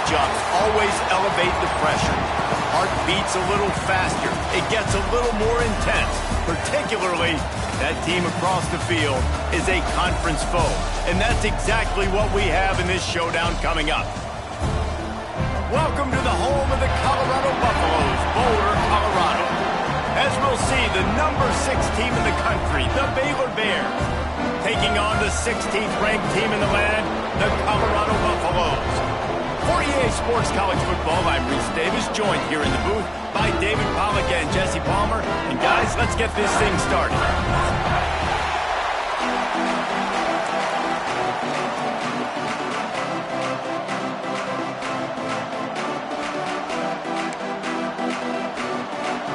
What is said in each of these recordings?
matchups always elevate the pressure. The heart beats a little faster. It gets a little more intense. Particularly, that team across the field is a conference foe. And that's exactly what we have in this showdown coming up. Welcome to the home of the Colorado Buffaloes, Boulder, Colorado. As we'll see, the number 6 team in the country, the Baylor Bears, taking on the 16th ranked team in the land, the Colorado Buffaloes. For EA Sports College Football, I'm Reese Davis, joined here in the booth by David Pollack and Jesse Palmer. And guys, let's get this thing started.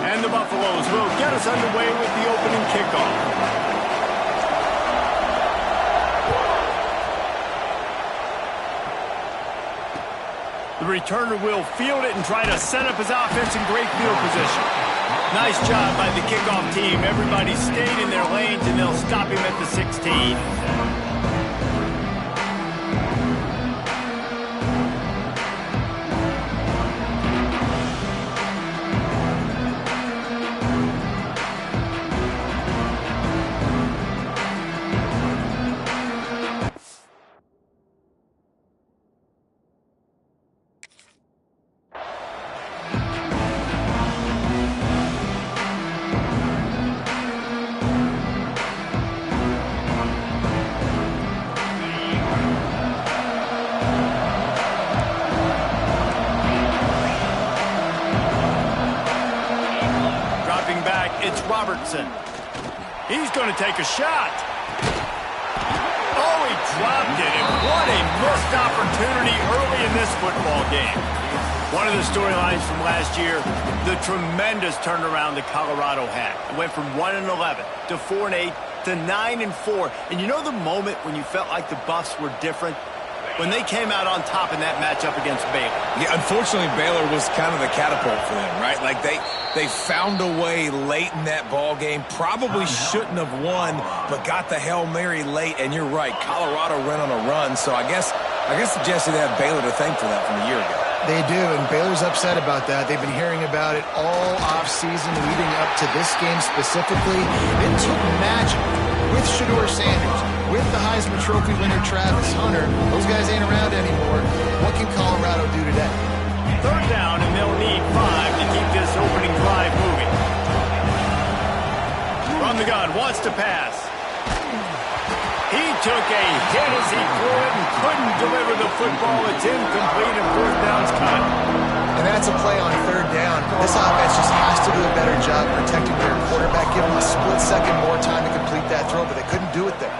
And the Buffaloes will get us underway with the opening kickoff. The returner will field it and try to set up his offense in great field position. Nice job by the kickoff team. Everybody stayed in their lanes, and they'll stop him at the 16. It's Robertson. He's going to take a shot. Oh, he dropped it, and what a missed opportunity early in this football game. One of the storylines from last year, the tremendous turnaround that Colorado had. It went from 1-11 to 4-8 to 9-4. And you know the moment when you felt like the Buffs were different? When they came out on top in that matchup against Baylor. Yeah, unfortunately, Baylor was kind of the catapult for them, right? Like they found a way late in that ball game. Probably shouldn't have won, but got the Hail Mary late. And you're right, Colorado ran on a run. So I guess Jesse, they have Baylor to thank for that from a year ago. They do, and Baylor's upset about that. They've been hearing about it all offseason leading up to this game specifically. It took magic with Shedeur Sanders, with the Heisman Trophy winner Travis Hunter. Those guys ain't around anymore. What can Colorado do today? Third down, and they'll need 5 to keep this opening drive moving. From the gun, wants to pass. He took a hit as he threw it and couldn't deliver the football. It's incomplete, and fourth down's cut. And that's a play on third down. This offense just has to do a better job protecting their quarterback, give him a split second more time to complete that throw, but they couldn't do it there.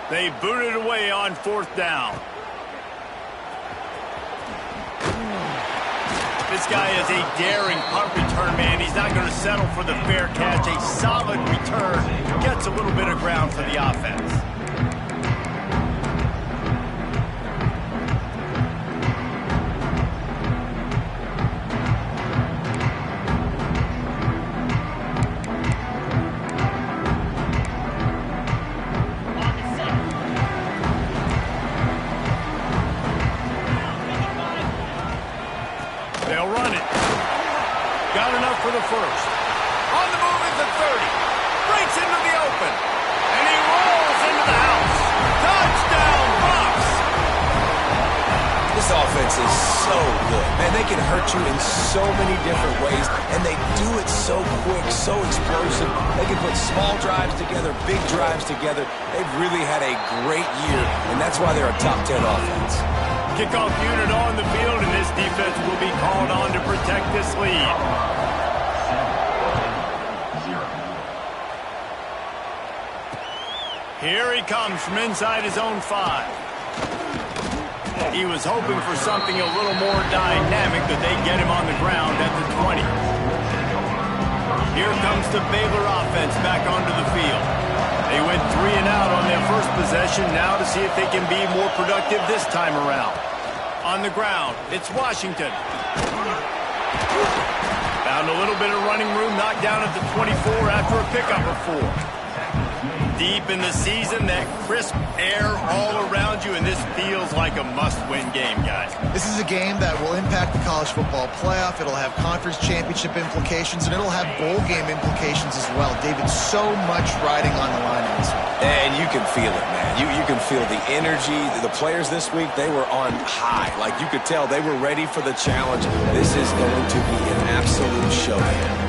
They booted away on fourth down. This guy is a daring punt return man. He's not going to settle for the fair catch. A solid return. Gets a little bit of ground for the offense. They'll run it. Got enough for the first. On the move at the 30. Breaks into the open. And he rolls into the house. Touchdown, Buffs! This offense is so good. Man, they can hurt you in so many different ways, and they do it so quick, so explosive. They can put small drives together, big drives together. They've really had a great year, and that's why they're a top 10 offense. Kickoff unit on the field, and this defense will be called on to protect this lead. Here he comes from inside his own 5. He was hoping for something a little more dynamic, that they get him on the ground at the 20. Here comes the Baylor offense back onto the field. They went 3 and out on their first possession, now to see if they can be more productive this time around. On the ground, it's Washington. Found a little bit of running room, knocked down at the 24 after a pickup of 4. Deep in the season, that crisp air all around you, and this feels like a must-win game, guys. This is a game that will impact the college football playoff. It'll have conference championship implications, and it'll have bowl game implications as well. David, so much riding on the line in this one. And you can feel it, man. You can feel the energy. The players this week, they were on high. Like, you could tell they were ready for the challenge. This is going to be an absolute showdown.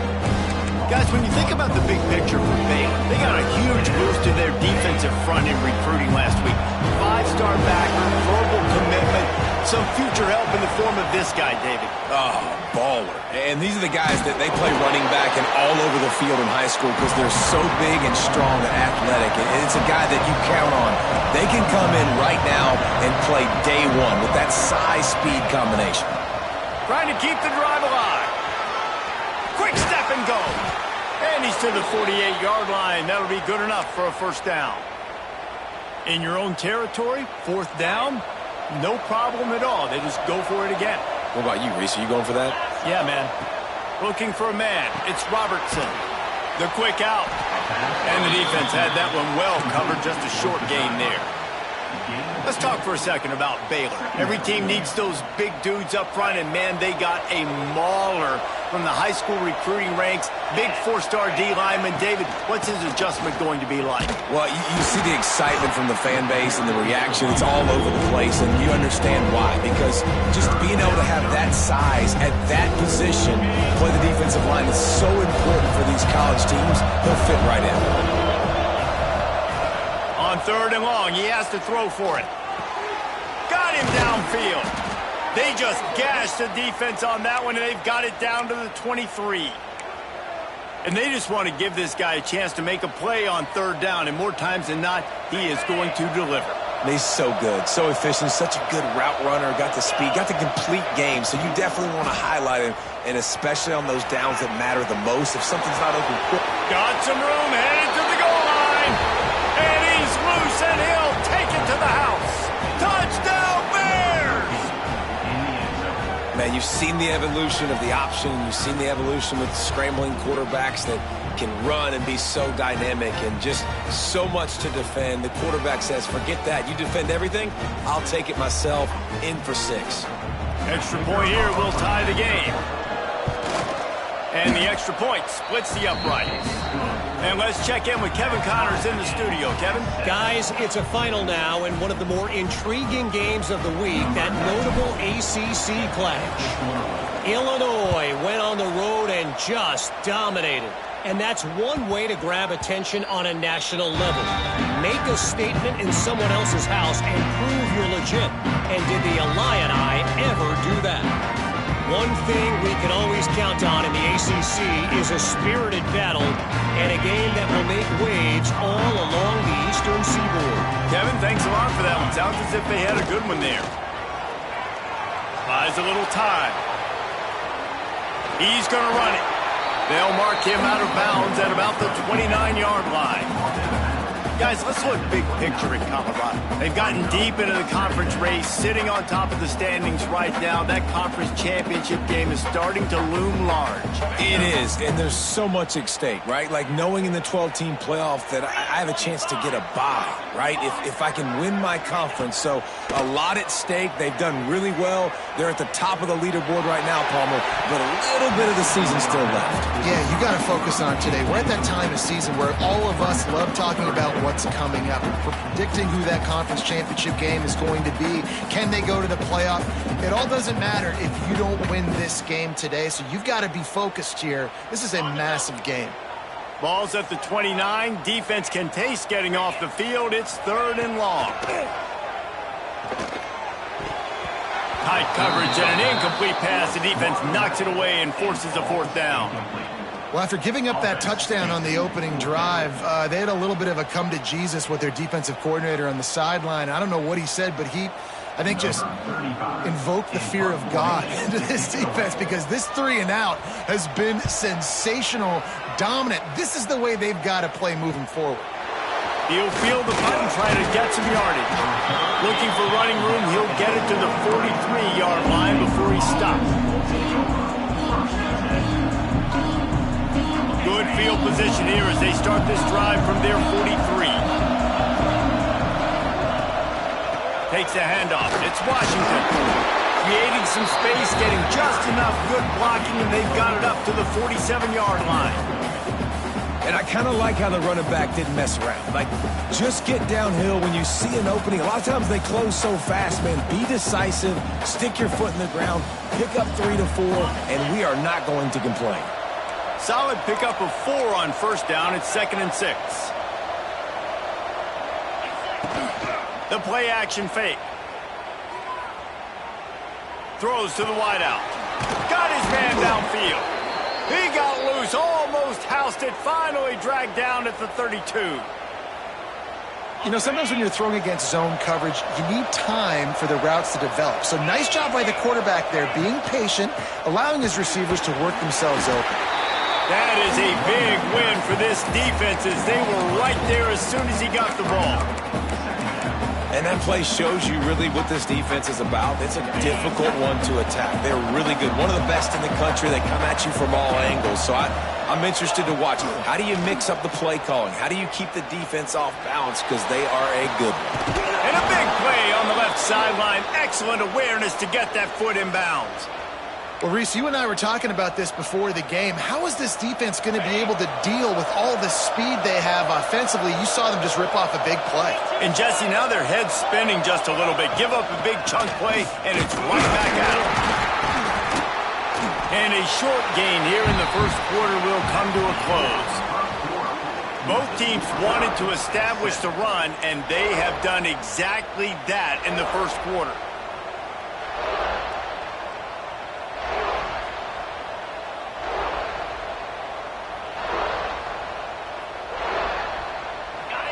Guys, when you think about the big picture for Baylor, they got a huge boost in their defensive front in recruiting last week. 5-star backer, verbal commitment, some future help in the form of this guy, David. Oh, baller. And these are the guys that they play running back and all over the field in high school because they're so big and strong and athletic. And it's a guy that you count on. They can come in right now and play day one with that size-speed combination. Trying to keep the drive alive. Quick step and go. And he's to the 48-yard line. That'll be good enough for a first down. In your own territory, fourth down, no problem at all. They just go for it again. What about you, Reese? Are you going for that? Yeah, man. Looking for a man. It's Robertson. The quick out. And the defense had that one well covered. Just a short gain there. Let's talk for a second about Baylor. Every team needs those big dudes up front, and, man, they got a mauler from the high school recruiting ranks. Big 4-star D lineman. David, what's his adjustment going to be like? Well, you see the excitement from the fan base and the reaction. It's all over the place, and you understand why. Because just being able to have that size at that position, play the defensive line, is so important for these college teams. They'll fit right in. On third and long, he has to throw for it. Got him downfield. They just gashed the defense on that one, and they've got it down to the 23. And they just want to give this guy a chance to make a play on third down, and more times than not, he is going to deliver. And he's so good, so efficient, such a good route runner, got the speed, got the complete game, so you definitely want to highlight him, and especially on those downs that matter the most. If something's not open quick. Got some room, headed to the goal line, and he's loose, and he'll take it to the house. Touchdown, Bears! Man, you've seen the evolution of the option. You've seen the evolution with scrambling quarterbacks that can run and be so dynamic and just so much to defend. The quarterback says, forget that. You defend everything, I'll take it myself. In for 6. Extra point here will tie the game. And the extra point splits the uprights. And let's check in with Kevin Connors in the studio. Kevin? Guys, it's a final now and one of the more intriguing games of the week, that notable ACC clash. Illinois went on the road and just dominated. And that's one way to grab attention on a national level. Make a statement in someone else's house and prove you're legit. And did the Illini ever do that? One thing we can always count on in the ACC is a spirited battle and a game that will make waves all along the Eastern Seaboard. Kevin, thanks a lot for that one. Sounds as if they had a good one there. Buys a little time. He's going to run it. They'll mark him out of bounds at about the 29-yard line. Guys, let's look big picture at Colorado. They've gotten deep into the conference race, sitting on top of the standings right now. That conference championship game is starting to loom large. It is, and there's so much at stake, right? Like knowing in the 12-team playoff that I have a chance to get a bye, right? If I can win my conference. So a lot at stake. They've done really well. They're at the top of the leaderboard right now, Palmer, but a little bit of the season still left. Yeah, you got to focus on today. We're at that time of season where all of us love talking about what's coming up. We're predicting who that conference championship game is going to be. Can they go to the playoff? It all doesn't matter if you don't win this game today, so you've got to be focused here. This is a massive game. Ball's at the 29. Defense can taste getting off the field. It's third and long. Tight coverage and an incomplete pass. The defense knocks it away and forces a fourth down. Well, after giving up that touchdown on the opening drive, they had a little bit of a come to Jesus with their defensive coordinator on the sideline. I don't know what he said, but I think, just invoked the fear of God into this defense, because this 3-and-out has been sensational, dominant. This is the way they've got to play moving forward. He'll field the punt and try to get some yardage. Looking for running room, he'll get it to the 43-yard line before he stops. Good field position here as they start this drive from their 43. takes the handoff. It's Washington. Creating some space, getting just enough good blocking, and they've got it up to the 47-yard line. And I kind of like how the running back didn't mess around. Like, just get downhill when you see an opening. A lot of times they close so fast, man. Be decisive, stick your foot in the ground, pick up 3 to 4, and we are not going to complain. Solid pickup of 4 on first down. It's 2nd and 6. The play action fake. Throws to the wideout. Got his man downfield. He got loose, almost housed it, finally dragged down at the 32. You know, sometimes when you're throwing against zone coverage, you need time for the routes to develop. So nice job by the quarterback there, being patient, allowing his receivers to work themselves open. That is a big win for this defense as they were right there as soon as he got the ball. And that play shows you really what this defense is about. It's a difficult one to attack. They're really good. One of the best in the country. They come at you from all angles. So I'm interested to watch. How do you mix up the play calling? How do you keep the defense off balance? Because they are a good one. And a big play on the left sideline. Excellent awareness to get that foot in bounds. Well, Reese, you and I were talking about this before the game. How is this defense going to be able to deal with all the speed they have offensively? You saw them just rip off a big play. And, Jesse, now their head's spinning just a little bit. Give up a big chunk play, and it's right back out. And a short gain here in the first quarter will come to a close. Both teams wanted to establish the run, and they have done exactly that in the first quarter.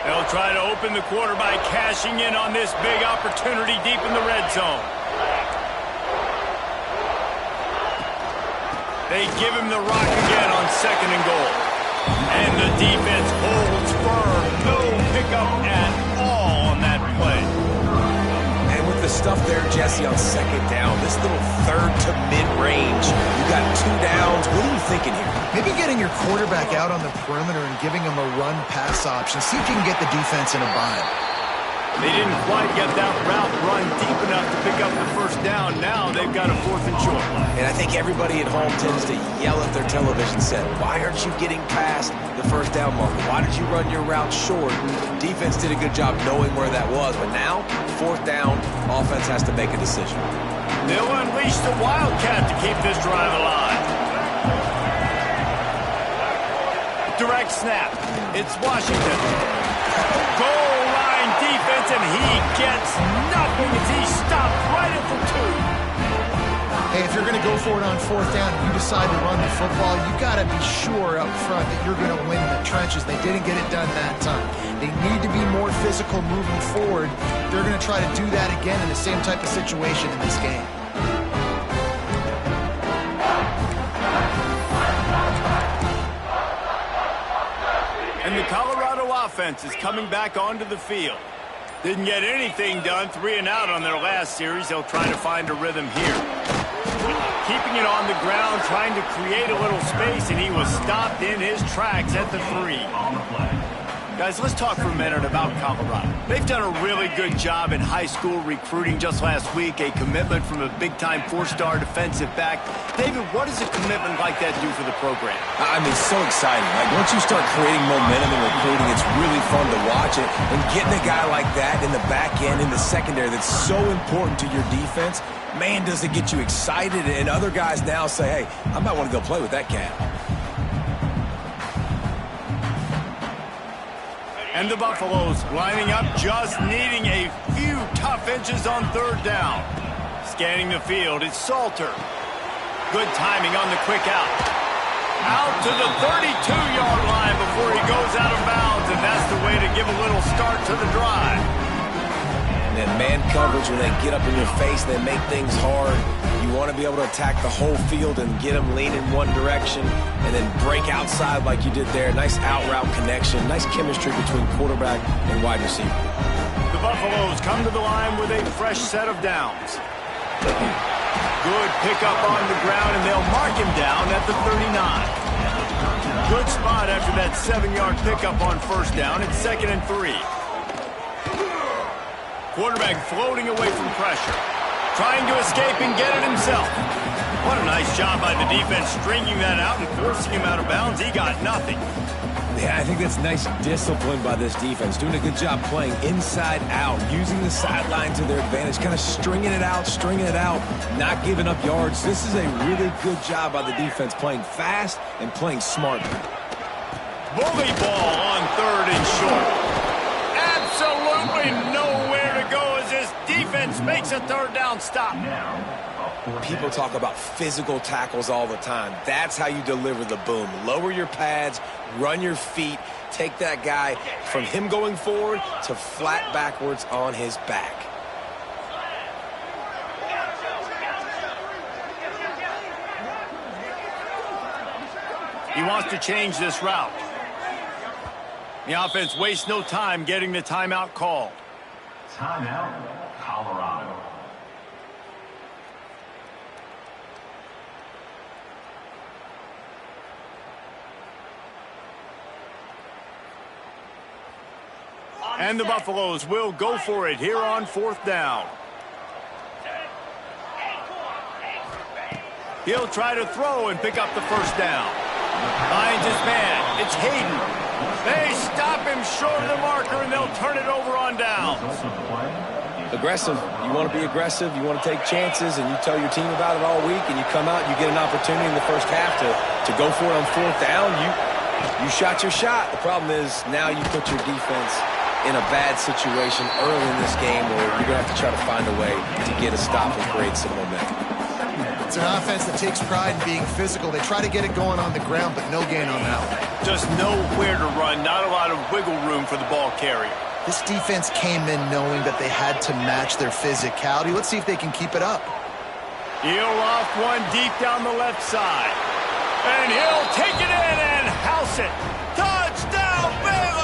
They'll try to open the quarter by cashing in on this big opportunity deep in the red zone. They give him the rock again on 2nd and goal. And the defense holds firm. No pickup at all on that play. And with the stuff there, Jesse, on 2nd down, this little 3rd to mid-range, you got 2 downs. What are you thinking here? Maybe getting your quarterback out on the perimeter and giving him a run-pass option. See if you can get the defense in a bind. They didn't quite get that route run deep enough to pick up the first down. Now they've got a 4th and short. And I think everybody at home tends to yell at their television set, why aren't you getting past the first down marker? Why did you run your route short? Defense did a good job knowing where that was. But now, 4th down, offense has to make a decision. They'll unleash the Wildcat to keep this drive alive. Direct snap. It's Washington. Goal line defense, and he gets nothing as he stopped right at the 2. Hey, if you're going to go for it on 4th down and you decide to run the football, you got to be sure up front that you're going to win in the trenches. They didn't get it done that time. They need to be more physical moving forward. They're going to try to do that again in the same type of situation in this game. And the Colorado offense is coming back onto the field. Didn't get anything done, 3 and out on their last series. They'll try to find a rhythm here. Keeping it on the ground, trying to create a little space, and he was stopped in his tracks at the 3. Guys, let's talk for a minute about Colorado. They've done a really good job in high school recruiting just last week, a commitment from a big-time 4-star defensive back. David, what does a commitment like that do for the program? I mean, so exciting. Like, once you start creating momentum in recruiting, it's really fun to watch it. And getting a guy like that in the back end, in the secondary, that's so important to your defense, man, does it get you excited. And other guys now say, hey, I might want to go play with that cat. And the Buffaloes lining up, just needing a few tough inches on 3rd down. Scanning the field, it's Salter. Good timing on the quick out. Out to the 32-yard line before he goes out of bounds, and that's the way to give a little start to the drive. And then man coverage, when they get up in your face, they make things hard. You want to be able to attack the whole field and get them lean in one direction and then break outside like you did there. Nice out-route connection, nice chemistry between quarterback and wide receiver. The Buffaloes come to the line with a fresh set of downs. Good pickup on the ground, and they'll mark him down at the 39. Good spot after that 7-yard pickup on first down. It's 2nd and 3. Quarterback floating away from pressure. Trying to escape and get it himself. What a nice job by the defense stringing that out and forcing him out of bounds. He got nothing. Yeah, I think that's nice discipline by this defense. Doing a good job playing inside out, using the sideline to their advantage, kind of stringing it out, not giving up yards. This is a really good job by the defense, playing fast and playing smart. Bully ball on 3rd and short. Absolutely nowhere to go as this defense makes a 3rd down stop. People talk about physical tackles all the time. That's how you deliver the boom. Lower your pads, run your feet, take that guy from him going forward to flat backwards on his back. He wants to change this route. The offense wastes no time getting the timeout called. Timeout, Colorado. And the Buffaloes will go for it here on 4th down. He'll try to throw and pick up the 1st down. Finds his man. It's Hayden. They stop him short of the marker, and they'll turn it over on downs. Aggressive. You want to be aggressive. You want to take chances, and you tell your team about it all week, and you come out and you get an opportunity in the first half to go for it on 4th down. You shot your shot. The problem is now you put your defense in a bad situation early in this game where you're going to have to try to find a way to get a stop and create some momentum. It's an offense that takes pride in being physical. They try to get it going on the ground, but no gain on that one. Just nowhere to run, not a lot of wiggle room for the ball carrier. This defense came in knowing that they had to match their physicality. Let's see if they can keep it up. He'll loft one deep down the left side. And he'll take it in and house it. Touchdown, Baylor!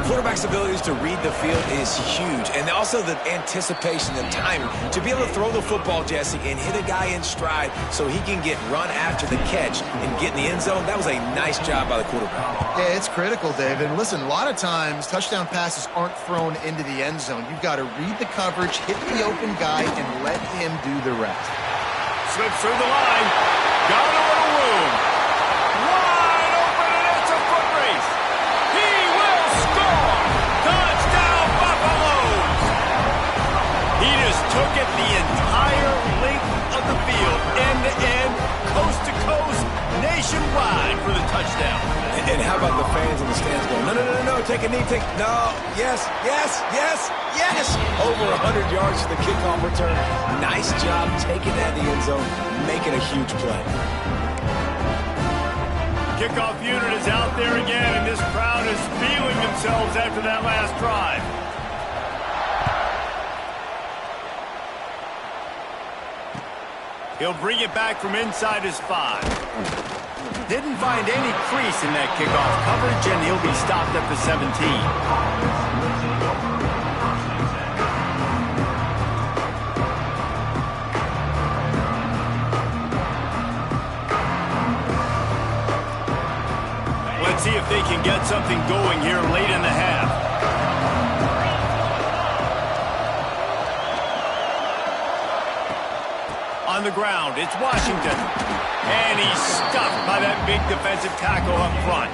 Quarterback's abilities to read the field is huge, and also the anticipation and timing. To be able to throw the football, Jesse, and hit a guy in stride so he can get run after the catch and get in the end zone, that was a nice job by the quarterback. Yeah, it's critical, David. And listen, a lot of times touchdown passes aren't thrown into the end zone. You've got to read the coverage, hit the open guy, and let him do the rest. Slips through the line. Got a little room. Wide open, and it's a foot race. He will score. Touchdown, Buffaloes. He just took it the entire length of the field, end to end, coast to coast, nationwide for the touchdown. And how about the fans in the stands going, no, take a knee, no, yes. Over 100 yards to the kickoff return. Nice job taking that in the end zone, making a huge play. Kickoff unit is out there again, and this crowd is feeling themselves after that last drive. He'll bring it back from inside his 5. Didn't find any crease in that kickoff coverage, and he'll be stopped at the 17. Let's see if they can get something going here late in the half. On the ground, it's Washington. And he's stuffed by that big defensive tackle up front.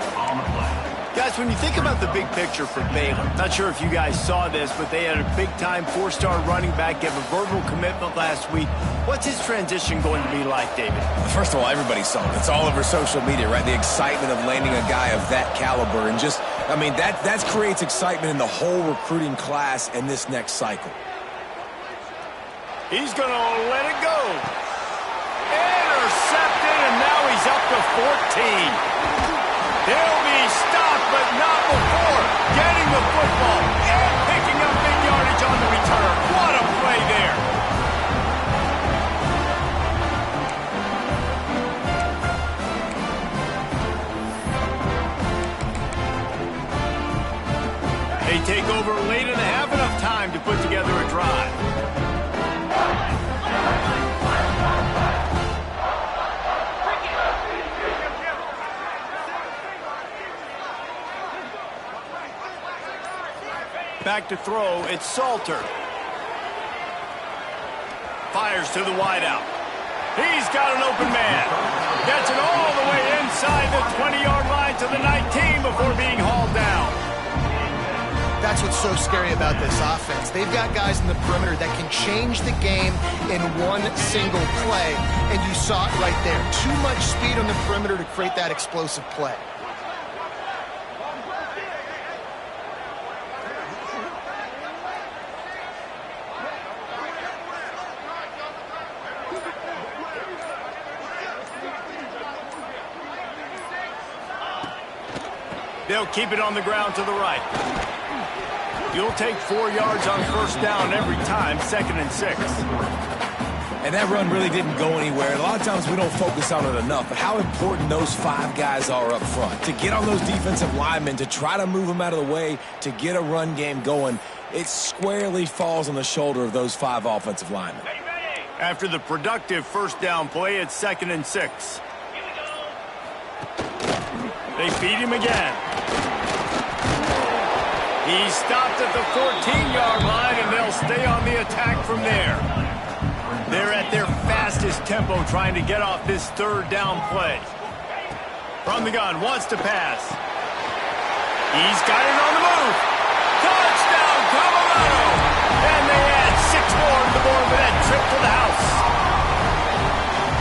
Guys, when you think about the big picture for Baylor, not sure if you guys saw this, but they had a big-time 4-star running back, gave a verbal commitment last week. What's his transition going to be like, David? First of all, everybody saw it. It's all over social media, right? The excitement of landing a guy of that caliber. And just, I mean, that creates excitement in the whole recruiting class in this next cycle. He's going to let it go. Intercepted, and now he's up to 14. They'll be stopped, but not before getting the football and picking up big yardage on the return. What a play there. They take over late in the half, enough time to put together a drive. back to throw. It's Salter. Fires to the wideout. He's got an open man. Gets it all the way inside the 20-yard line to the 19 before being hauled down. That's what's so scary about this offense. They've got guys in the perimeter that can change the game in one single play, and you saw it right there. Too much speed on the perimeter to create that explosive play. They'll keep it on the ground to the right. You'll take 4 yards on first down every time, 2nd and 6. And that run really didn't go anywhere. A lot of times we don't focus on it enough, but how important those 5 guys are up front. To get on those defensive linemen, to try to move them out of the way, to get a run game going, it squarely falls on the shoulder of those 5 offensive linemen. After the productive first down play, it's 2nd and 6. They feed him again. He's stopped at the 14-yard line, and they'll stay on the attack from there. They're at their fastest tempo trying to get off this third down play. From the gun, wants to pass. He's got it on the move. Touchdown, Colorado! And they add 6 more to the board with that trip to the house.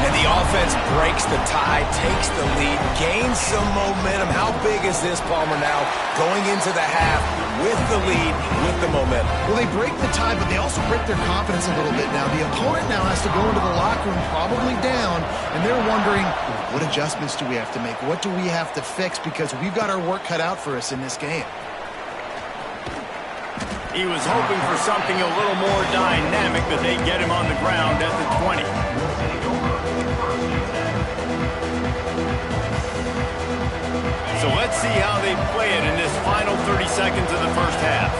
And the offense breaks the tie, takes the lead, gains some momentum. How big is this, Palmer, now going into the half with the lead, with the momentum? Well, they break the tie, but they also break their confidence a little bit now. The opponent now has to go into the locker room probably down, and they're wondering, what adjustments do we have to make? What do we have to fix? Because we've got our work cut out for us in this game. He was hoping for something a little more dynamic, but they get him on the ground at the 20. So let's see how they play it in this final 30 seconds of the first half.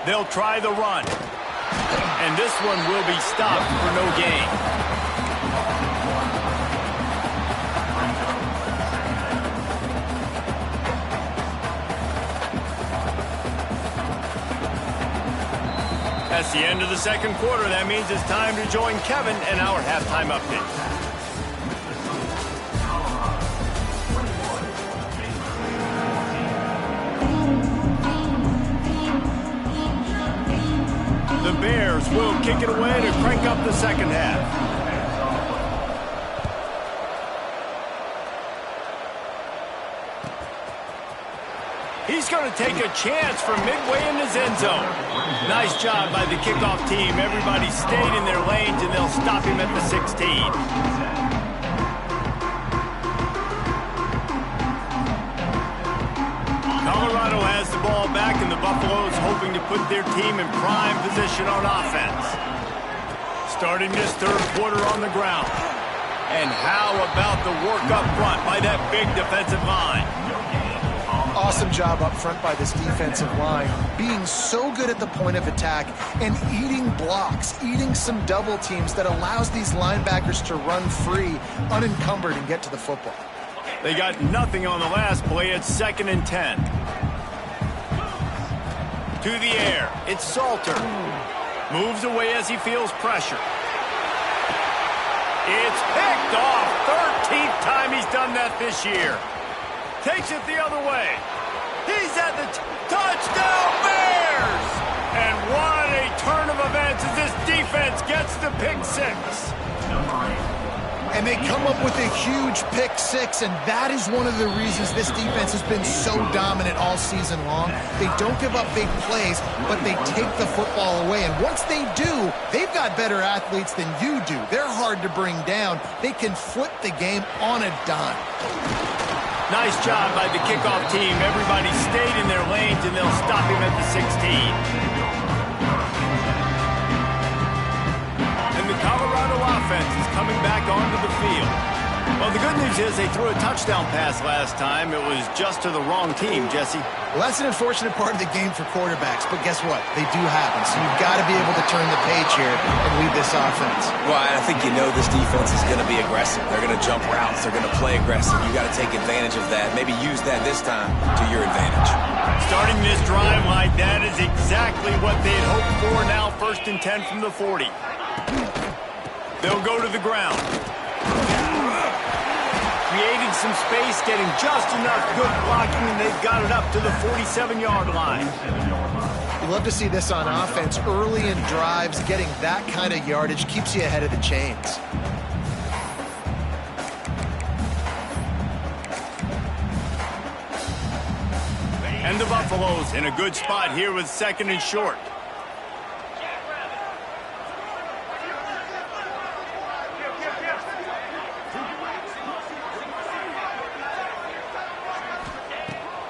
They'll try the run. And this one will be stopped for no gain. That's the end of the second quarter. That means it's time to join Kevin and our halftime update. The Bears will kick it away to crank up the second half. He's going to take a chance from midway in his end zone. Nice job by the kickoff team. Everybody stayed in their lanes, and they'll stop him at the 16. Colorado has the ball back, and the Buffaloes hoping to put their team in prime position on offense. Starting this third quarter on the ground. And how about the work up front by that big defensive line? Awesome job up front by this defensive line, being so good at the point of attack and eating blocks, eating some double teams that allows these linebackers to run free, unencumbered, and get to the football. They got nothing on the last play. It's 2nd and 10. To the air. It's Salter. Moves away as he feels pressure. It's picked off. 13th time he's done that this year. Takes it the other way. He's at the touchdown Bears! And what a turn of events as this defense gets the pick 6. And they come up with a huge pick 6, and that is one of the reasons this defense has been so dominant all season long. They don't give up big plays, but they take the football away. And once they do, they've got better athletes than you do. They're hard to bring down. They can flip the game on a dime. Nice job by the kickoff team. Everybody stayed in their lanes, and they'll stop him at the 16. And the Colorado offense is coming back onto the field. Well, the good news is they threw a touchdown pass last time. It was just to the wrong team, Jesse. Well, that's an unfortunate part of the game for quarterbacks, but guess what? They do happen, so you've got to be able to turn the page here and lead this offense. Well, I think you know this defense is going to be aggressive. They're going to jump routes. They're going to play aggressive. You got to take advantage of that. Maybe use that this time to your advantage. Starting this drive like that is exactly what they had hoped for. Now 1st and 10 from the 40. They'll go to the ground. Creating some space, getting just enough good blocking, and they've got it up to the 47-yard line. You love to see this on offense. Early in drives, getting that kind of yardage keeps you ahead of the chains. And the Buffaloes in a good spot here with 2nd and short.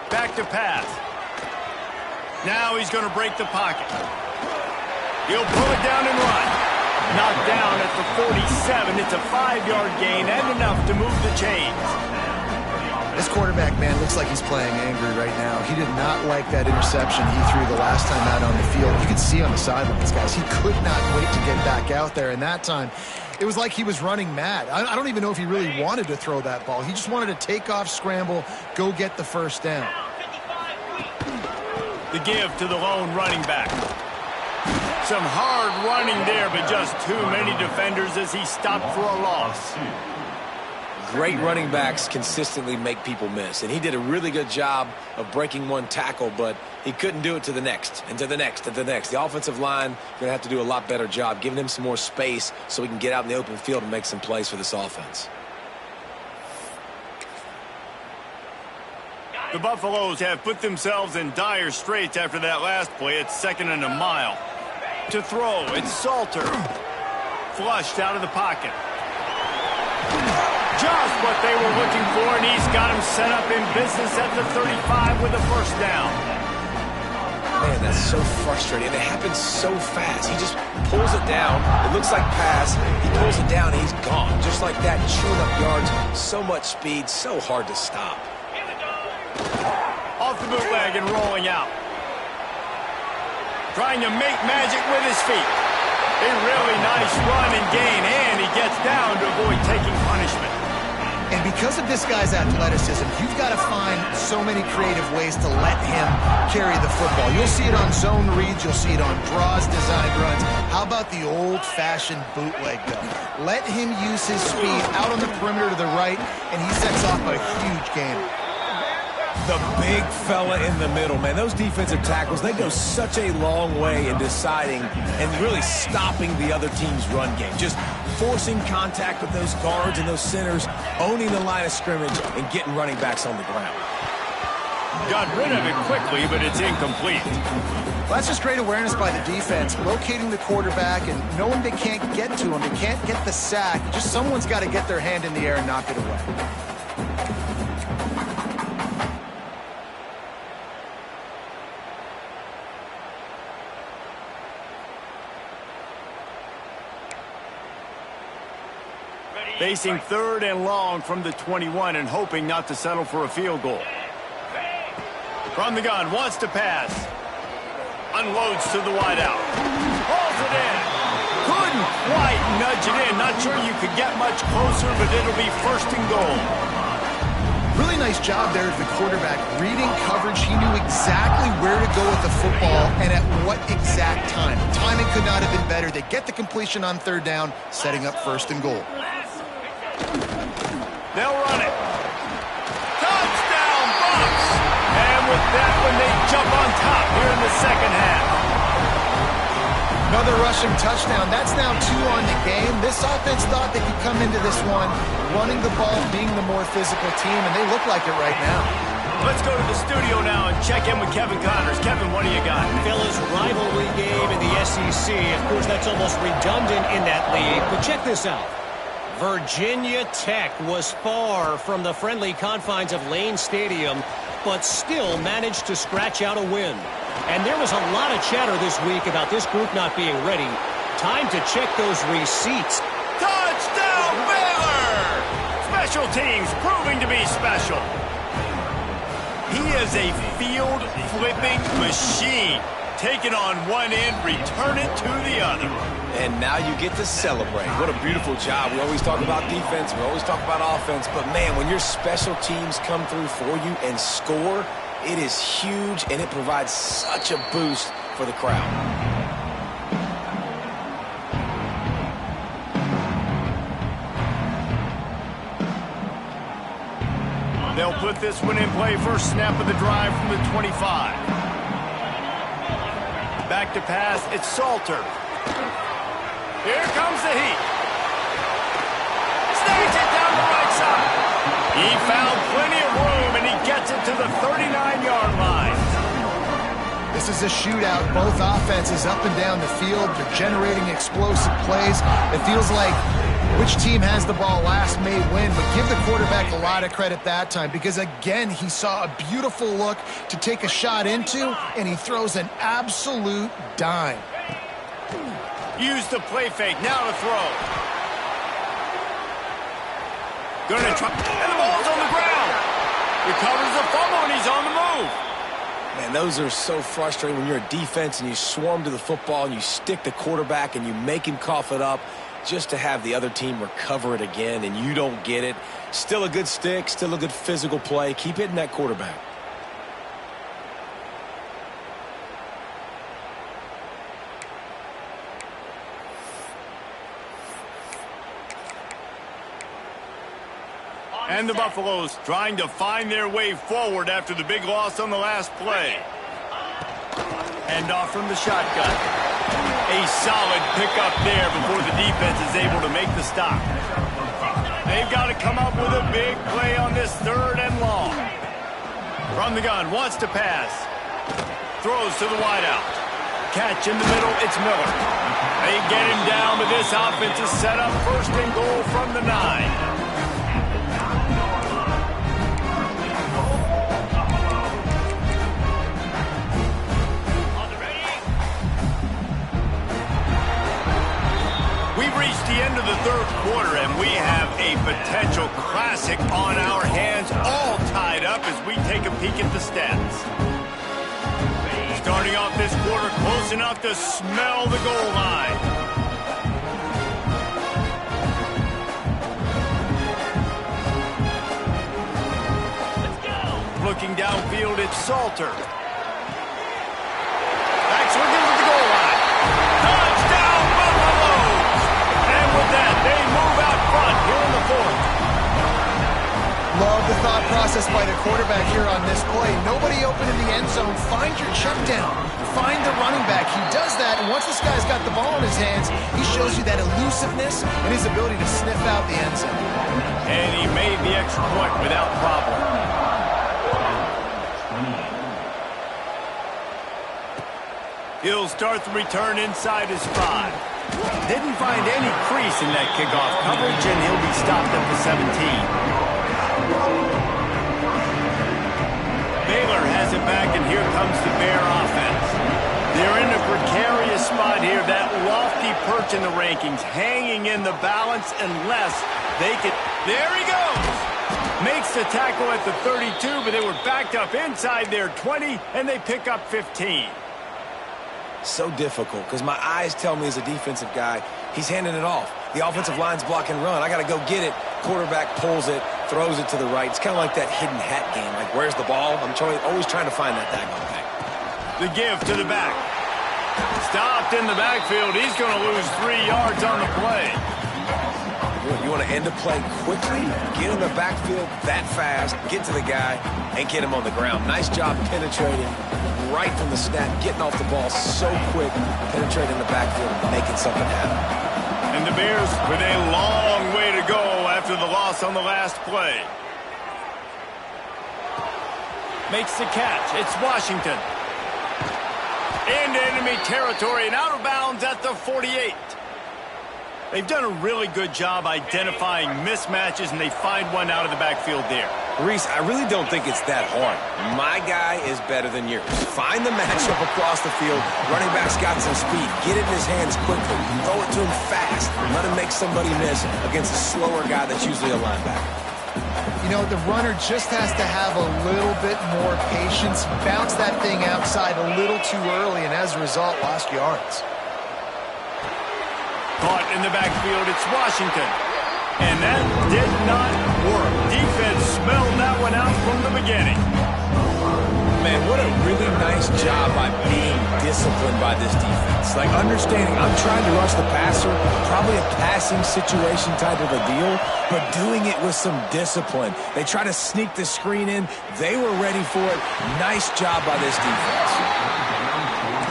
Back to pass. Now he's going to break the pocket. He'll pull it down and run. Knocked down at the 47. It's a 5-yard gain and enough to move the chains. This quarterback, man, looks like he's playing angry right now. He did not like that interception he threw the last time out on the field. You could see on the sidelines, guys, he could not wait to get back out there. And that time, it was like he was running mad. I don't even know if he really wanted to throw that ball. He just wanted to take off, scramble, go get the first down. The give to the lone running back. Some hard running there, but just too many defenders as he stopped for a loss. Great running backs consistently make people miss, and he did a really good job of breaking one tackle, but he couldn't do it to the next, and to the next, and to the next. The offensive line going to have to do a lot better job, giving him some more space so he can get out in the open field and make some plays for this offense. The Buffaloes have put themselves in dire straits after that last play. It's 2nd and a mile. To throw, it's Salter. Flushed out of the pocket. Just what they were looking for, and he's got him set up in business at the 35 with a first down. Man, that's so frustrating. It happens so fast. He just pulls it down. It looks like pass. He pulls it down, and he's gone. Just like that, chewing up yards. So much speed, so hard to stop. Off the bootleg and rolling out. Trying to make magic with his feet. A really nice run and gain, and he gets down to avoid taking punishment. And because of this guy's athleticism, you've got to find so many creative ways to let him carry the football. You'll see it on zone reads. You'll see it on draws, designed runs. How about the old-fashioned bootleg, though? Let him use his speed out on the perimeter to the right, and he sets off a huge gain. The big fella in the middle, man. Those defensive tackles, they go such a long way in deciding and really stopping the other team's run game. Just forcing contact with those guards and those centers, owning the line of scrimmage, and getting running backs on the ground. Got rid of it quickly, but it's incomplete. Well, that's just great awareness by the defense, locating the quarterback and knowing they can't get to him. They can't get the sack. Just someone's got to get their hand in the air and knock it away. Facing 3rd and long from the 21 and hoping not to settle for a field goal. From the gun, wants to pass. Unloads to the wideout. Pulls it in. Couldn't quite nudge it in. Not sure you could get much closer, but it'll be 1st and goal. Really nice job there of the quarterback. Reading coverage, he knew exactly where to go with the football and at what exact time. Timing could not have been better. They get the completion on 3rd down, setting up 1st and goal. They'll run it. Touchdown, Bucks! And with that one, they jump on top here in the 2nd half. Another rushing touchdown. That's now 2 on the game. This offense thought they could come into this one running the ball, being the more physical team, and they look like it right now. Let's go to the studio now and check in with Kevin Connors. Kevin, what do you got? Fellas, rivalry game in the SEC. Of course, that's almost redundant in that league, but check this out. Virginia Tech was far from the friendly confines of Lane Stadium, but still managed to scratch out a win. And there was a lot of chatter this week about this group not being ready. Time to check those receipts. Touchdown, Baylor! teams proving to be special. He is a field-flipping machine. Take it on one end, return it to the other. And now you get to celebrate. What a beautiful job. We always talk about defense. We always talk about offense. But, man, when your special teams come through for you and score, it is huge, and it provides such a boost for the crowd. They'll put this one in play. First snap of the drive from the 25. Back to pass. It's Salter. Here comes the heat. Snags it down the right side. He found plenty of room, and he gets it to the 39-yard line. This is a shootout. Both offenses up and down the field. They're generating explosive plays. It feels like which team has the ball last may win, but give the quarterback a lot of credit that time because, again, he saw a beautiful look to take a shot into, and he throws an absolute dime. Use the play fake. Now to throw. Gonna try. And the ball's on the ground. Recovers the fumble, and he's on the move. Man, those are so frustrating when you're a defense and you swarm to the football and you stick the quarterback and you make him cough it up just to have the other team recover it again and you don't get it. Still a good stick, still a good physical play. Keep hitting that quarterback. And the Buffaloes trying to find their way forward after the big loss on the last play. Hand off from the shotgun. A solid pickup there before the defense is able to make the stop. They've got to come up with a big play on this 3rd and long. From the gun, wants to pass. Throws to the wideout. Catch in the middle, it's Miller. They get him down, but this offense is set up 1st and goal from the 9. We've reached the end of the 3rd quarter, and we have a potential classic on our hands, all tied up as we take a peek at the stats. Starting off this quarter close enough to smell the goal line. Let's go. Looking downfield, it's Salter. Backs looking at the goal line. Touchdown, Buffalo! And with that, they move out front here in the 4th. Love the thought process by the quarterback here on this play. Nobody open in the end zone. Find your check down. Find the running back. He does that, and once this guy's got the ball in his hands, he shows you that elusiveness and his ability to sniff out the end zone. And he made the extra point without problem. He'll start the return inside his 5. Didn't find any crease in that kickoff coverage, and he'll be stopped at the 17. Baylor has it back, and here comes the Bear offense. They're in a precarious spot here, that lofty perch in the rankings, hanging in the balance unless they can... There he goes! Makes the tackle at the 32, but they were backed up inside their 20, and they pick up 15. So difficult because my eyes tell me as a defensive guy, he's handing it off. The offensive line's block and run. I got to go get it. Quarterback pulls it, throws it to the right. It's kind of like that hidden hat game. Like, where's the ball? I'm always trying to find that daggone thing. The give to the back. Stopped in the backfield. He's going to lose 3 yards on the play. You want to end a play quickly, get in the backfield that fast, get to the guy, and get him on the ground. Nice job penetrating right from the snap, getting off the ball so quick, penetrating the backfield, making something happen. And the Bears with a long way to go after the loss on the last play. Makes the catch. It's Washington. Into enemy territory and out of bounds at the 48. They've done a really good job identifying mismatches, and they find one out of the backfield there. Reese, I really don't think it's that hard. My guy is better than yours. Find the matchup across the field. Running back's got some speed. Get it in his hands quickly. Throw it to him fast. Let him make somebody miss against a slower guy that's usually a linebacker. You know, the runner just has to have a little bit more patience, bounce that thing outside a little too early, and as a result, lost yards. Caught in the backfield, it's Washington. And that did not work. Defense smelled that one out from the beginning. Man, what a really nice job by being disciplined by this defense. Like, understanding I'm trying to rush the passer, probably a passing situation type of a deal, but doing it with some discipline. They try to sneak the screen in. They were ready for it. Nice job by this defense.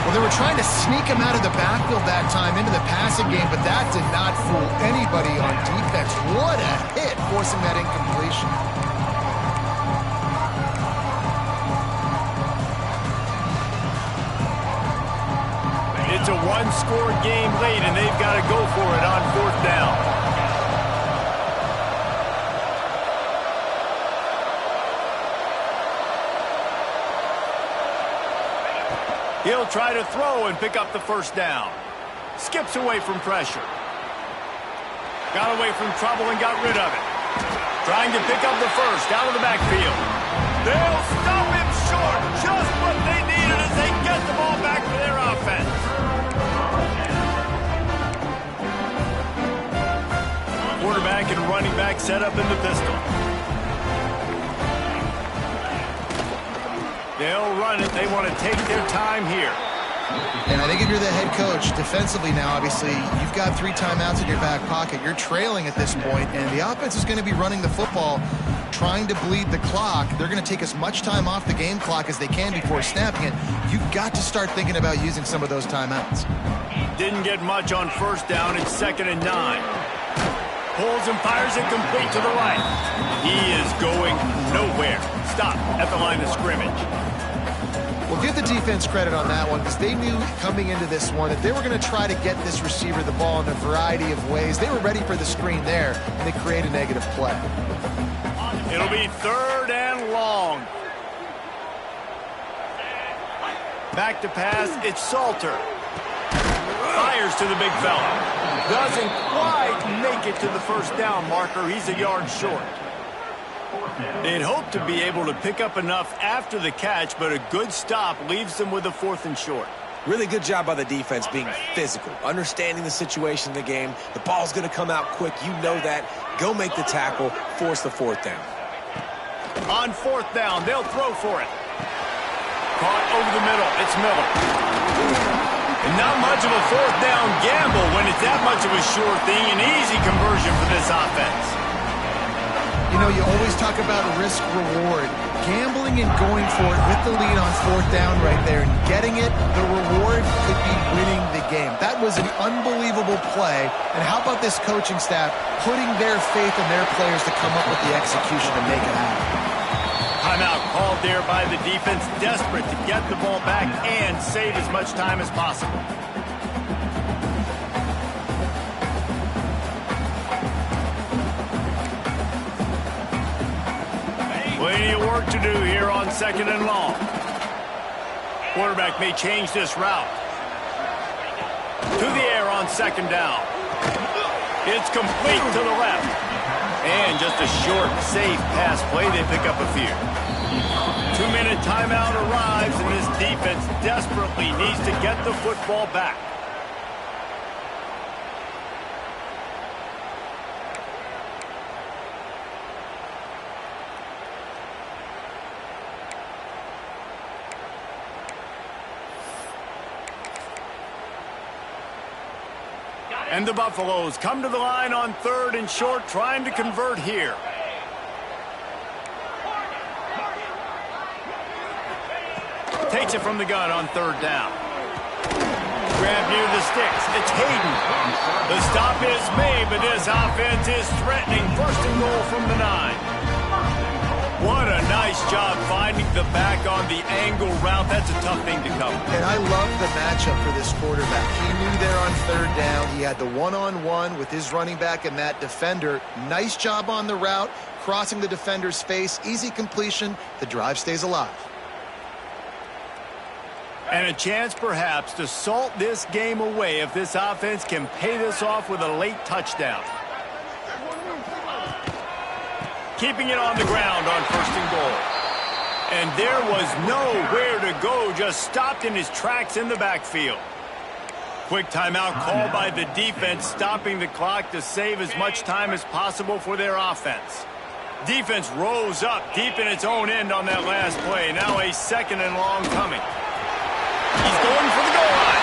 Well, they were trying to sneak him out of the backfield that time into the passing game, but that did not fool anybody on defense. What a hit, forcing that incompletion. It's a one-score game late, and they've got to go for it on 4th down. He'll try to throw and pick up the 1st down. Skips away from pressure. Got away from trouble and got rid of it. Trying to pick up the 1st out of the backfield. They'll stop him short. Just what they needed as they get the ball back for their offense. Quarterback and running back set up in the pistol. They'll run it. They want to take their time here. And I think if you're the head coach, defensively now, obviously, you've got 3 timeouts in your back pocket. You're trailing at this point, and the offense is going to be running the football, trying to bleed the clock. They're going to take as much time off the game clock as they can before snapping it. You've got to start thinking about using some of those timeouts. Didn't get much on 1st down. It's 2nd and 9. Pulls and fires it complete to the right. He is going nowhere. Stop at the line of scrimmage. Well, give the defense credit on that one because they knew coming into this one that they were going to try to get this receiver the ball in a variety of ways. They were ready for the screen there, and they create a negative play. It'll be 3rd and long. Back to pass, it's Salter. Fires to the big fella. Doesn't quite make it to the 1st down marker. He's a yard short. They'd hope to be able to pick up enough after the catch, but a good stop leaves them with a 4th and short. Really good job by the defense being physical, understanding the situation in the game. The ball's going to come out quick. You know that. Go make the tackle, force the 4th down. On 4th down, they'll throw for it. Caught over the middle. It's Miller. And not much of a 4th down gamble when it's that much of a sure thing. An easy conversion for this offense. You know, you always talk about risk-reward. Gambling and going for it with the lead on 4th down right there and getting it, the reward could be winning the game. That was an unbelievable play. And how about this coaching staff putting their faith in their players to come up with the execution and make it happen? Timeout called there by the defense, desperate to get the ball back and save as much time as possible. Plenty of work to do here on 2nd and long. Quarterback may change this route. To the air on 2nd down. It's complete to the left. And just a short, safe pass play. They pick up a few. 2-minute timeout arrives, and this defense desperately needs to get the football back. And the Buffaloes come to the line on 3rd and short, trying to convert here. Takes it from the gun on 3rd down. Grab near the sticks. It's Hayden. The stop is made, but this offense is threatening. 1st and goal from the 9. What a nice job finding the back on the angle route. That's a tough thing to cover. And I love the matchup for this quarterback. He knew there on 3rd down. He had the one-on-one with his running back and that defender. Nice job on the route, crossing the defender's face. Easy completion. The drive stays alive. And a chance perhaps to salt this game away if this offense can pay this off with a late touchdown. keeping it on the ground on 1st and goal. And there was nowhere to go, just stopped in his tracks in the backfield. Quick timeout called by the defense, stopping the clock to save as much time as possible for their offense. Defense rose up deep in its own end on that last play. Now a 2nd and long coming. He's going for the goal line.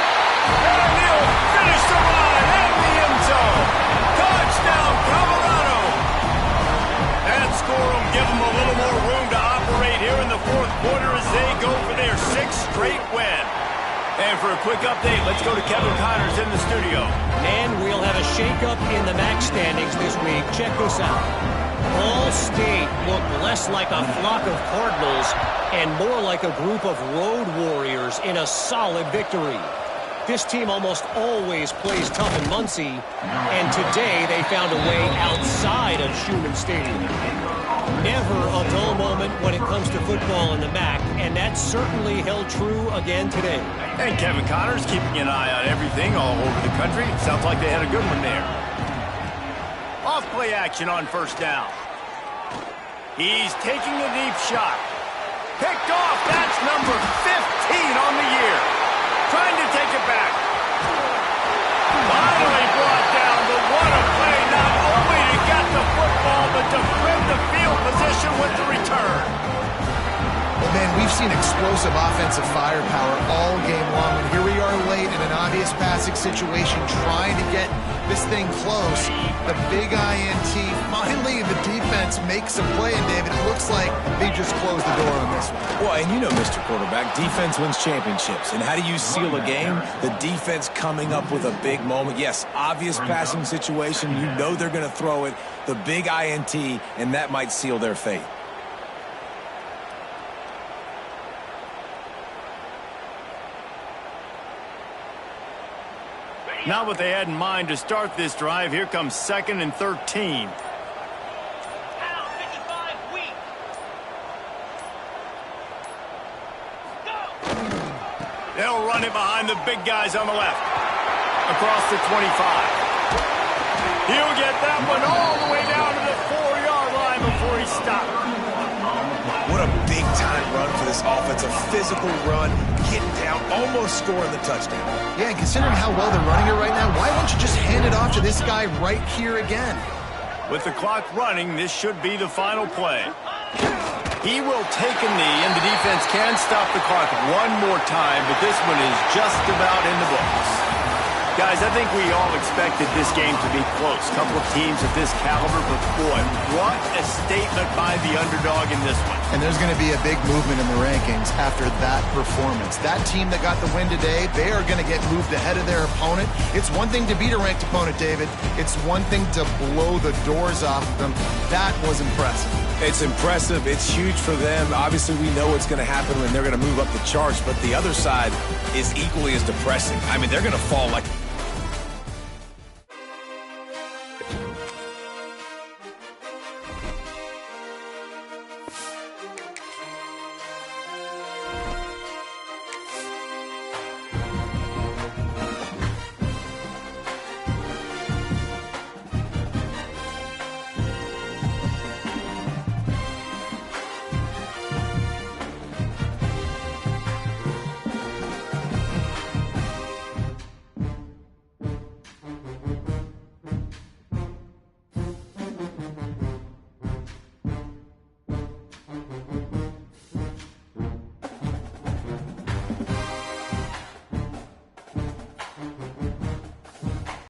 And he'll finish the run in the end zone. Touchdown, Colorado. That score will give them a little more room to operate here in the 4th quarter as they go for their 6th straight win. And for a quick update, let's go to Kevin Connors in the studio. And we'll have a shakeup in the MAC standings this week. Check this out. Ball State looked less like a flock of Cardinals and more like a group of road warriors in a solid victory. This team almost always plays tough in Muncie, and today they found a way outside of Schumann Stadium. Never a dull moment when it comes to football in the MAC, and that certainly held true again today. And Kevin Connors keeping an eye on everything all over the country. Sounds like they had a good one there. Off-play action on 1st down. He's taking a deep shot. Picked off. That's number 15 on the year. Trying to take it back. Finally brought down, but what a play. Not only to get the football, but to flip the field position with the return. Well, man, we've seen explosive offensive firepower all game long, and here we are late in an obvious passing situation trying to get this thing close. The big INT, finally the defense makes a play, and David, it looks like they just closed the door on this one. Well, and you know, Mr. Quarterback, defense wins championships. And how do you seal a game? The defense coming up with a big moment. Yes, obvious passing situation. You know they're going to throw it. The big INT, and that might seal their fate. Not what they had in mind to start this drive. Here comes 2nd and 13. They'll run it behind the big guys on the left. Across the 25. He'll get that one all the way down to the 4-yard line before he stopped. What a big-time run for this offense. A physical run, getting down, almost scoring the touchdown. Yeah, and considering how well they're running it right now, why don't you just hand it off to this guy right here again? With the clock running, this should be the final play. He will take a knee, and the defense can stop the clock one more time, but this one is just about in the books. Guys, I think we all expected this game to be close. Couple of teams of this caliber, but boy, what a statement by the underdog in this one. And there's going to be a big movement in the rankings after that performance. That team that got the win today, they are going to get moved ahead of their opponent. It's one thing to beat a ranked opponent, David. It's one thing to blow the doors off of them. That was impressive. It's impressive. It's huge for them. Obviously, we know what's going to happen when they're going to move up the charts, but the other side is equally as depressing. I mean, they're going to fall like